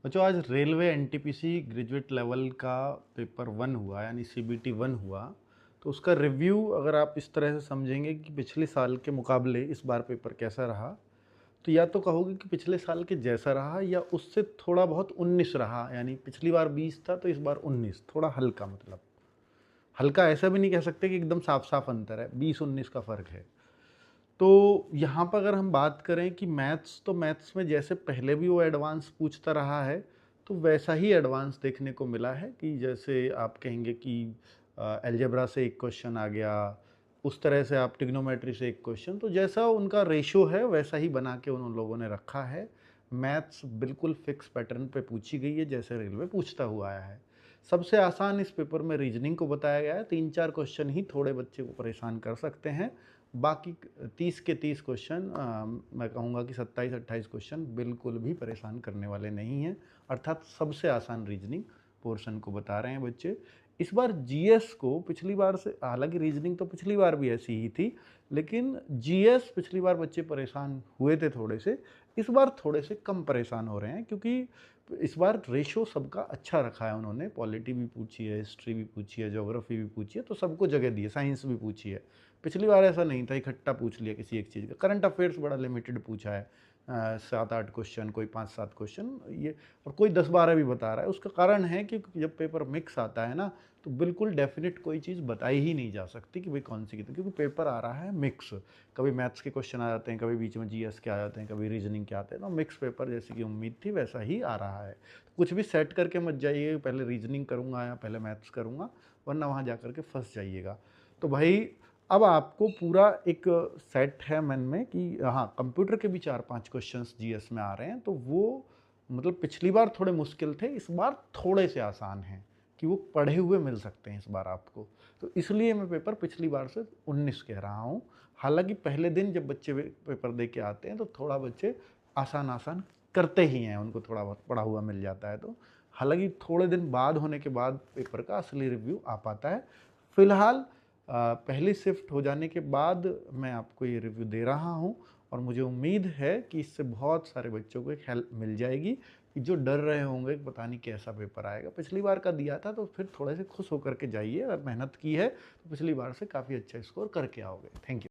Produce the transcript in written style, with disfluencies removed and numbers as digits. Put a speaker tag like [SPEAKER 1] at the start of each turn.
[SPEAKER 1] बच्चों आज railway NTPC graduate level का पेपर वन हुआ यानी सीबीटी वन हुआ। तो उसका रिव्यू अगर आप इस तरह से समझेंगे कि पिछले साल के मुकाबले इस बार पेपर कैसा रहा, तो या तो कहोगे कि पिछले साल के जैसा रहा या उससे थोड़ा बहुत 19 रहा, यानी पिछली बार 20 था तो इस बार 19, थोड़ा हल्का। मतलब हल्का ऐसा भी नहीं कह सकते कि एकदम साफ साफ अंतर है, 20-19 का फ़र्क है। तो यहाँ पर अगर हम बात करें कि मैथ्स, तो मैथ्स में जैसे पहले भी वो एडवांस पूछता रहा है, तो वैसा ही एडवांस देखने को मिला है कि जैसे आप कहेंगे कि अलजेब्रा से एक क्वेश्चन आ गया, उस तरह से आप ट्रिग्नोमेट्री से एक क्वेश्चन, तो जैसा उनका रेशो है वैसा ही बना के उन लोगों ने रखा है। मैथ्स बिल्कुल फिक्स पैटर्न पे पूछी गई है जैसे रेलवे पूछता हुआ आया है। सबसे आसान इस पेपर में रीजनिंग को बताया गया है, 3-4 क्वेश्चन ही थोड़े बच्चे को परेशान कर सकते हैं, बाकी 30 के 30 क्वेश्चन, मैं कहूँगा कि 27-28 क्वेश्चन बिल्कुल भी परेशान करने वाले नहीं हैं। अर्थात सबसे आसान रीजनिंग पोर्शन को बता रहे हैं बच्चे। इस बार जीएस को पिछली बार से, हालांकि रीजनिंग तो पिछली बार भी ऐसी ही थी, लेकिन जीएस पिछली बार बच्चे परेशान हुए थे थोड़े से, इस बार थोड़े से कम परेशान हो रहे हैं क्योंकि इस बार रेशो सबका अच्छा रखा है उन्होंने। पॉलिटी भी पूछी है, हिस्ट्री भी पूछी है, ज्योग्राफी भी पूछी है, तो सबको जगह दी है, साइंस भी पूछी है। पिछली बार ऐसा नहीं था, इकट्ठा पूछ लिया किसी एक चीज़ का। करंट अफेयर्स बड़ा लिमिटेड पूछा है, 7-8 क्वेश्चन, कोई 5-7 क्वेश्चन ये, और कोई 10-12 भी बता रहा है। उसका कारण है कि जब पेपर मिक्स आता है ना, तो बिल्कुल डेफिनेट कोई चीज़ बताई ही नहीं जा सकती कि भाई कौन सी कितनी, क्योंकि पेपर आ रहा है मिक्स। कभी मैथ्स के क्वेश्चन आ जाते हैं, कभी बीच में जीएस के आ जाते हैं, कभी रीजनिंग के आते हैं, तो मिक्स पेपर जैसी कि उम्मीद थी वैसा ही आ रहा है। तो कुछ भी सेट करके मत जाइए पहले रीजनिंग करूँगा या पहले मैथ्स करूँगा, वरना वहाँ जा के फंस जाइएगा। तो भाई अब आपको पूरा एक सेट है मन में कि हाँ, कंप्यूटर के भी 4-5 क्वेश्चंस जीएस में आ रहे हैं, तो वो मतलब पिछली बार थोड़े मुश्किल थे, इस बार थोड़े से आसान हैं कि वो पढ़े हुए मिल सकते हैं इस बार आपको। तो इसलिए मैं पेपर पिछली बार से 19 कह रहा हूँ। हालांकि पहले दिन जब बच्चे पेपर दे के आते हैं तो थोड़ा बच्चे आसान आसान करते ही हैं, उनको थोड़ा बहुत पढ़ा हुआ मिल जाता है। तो हालांकि थोड़े दिन बाद होने के बाद पेपर का असली रिव्यू आ पाता है। फिलहाल पहली शिफ्ट हो जाने के बाद मैं आपको ये रिव्यू दे रहा हूँ, और मुझे उम्मीद है कि इससे बहुत सारे बच्चों को एक हेल्प मिल जाएगी कि जो डर रहे होंगे कि पता नहीं कैसा पेपर आएगा। पिछली बार का दिया था तो फिर थोड़े से खुश होकर के जाइए, अगर मेहनत की है तो पिछली बार से काफ़ी अच्छा स्कोर करके आओगे। Thank you.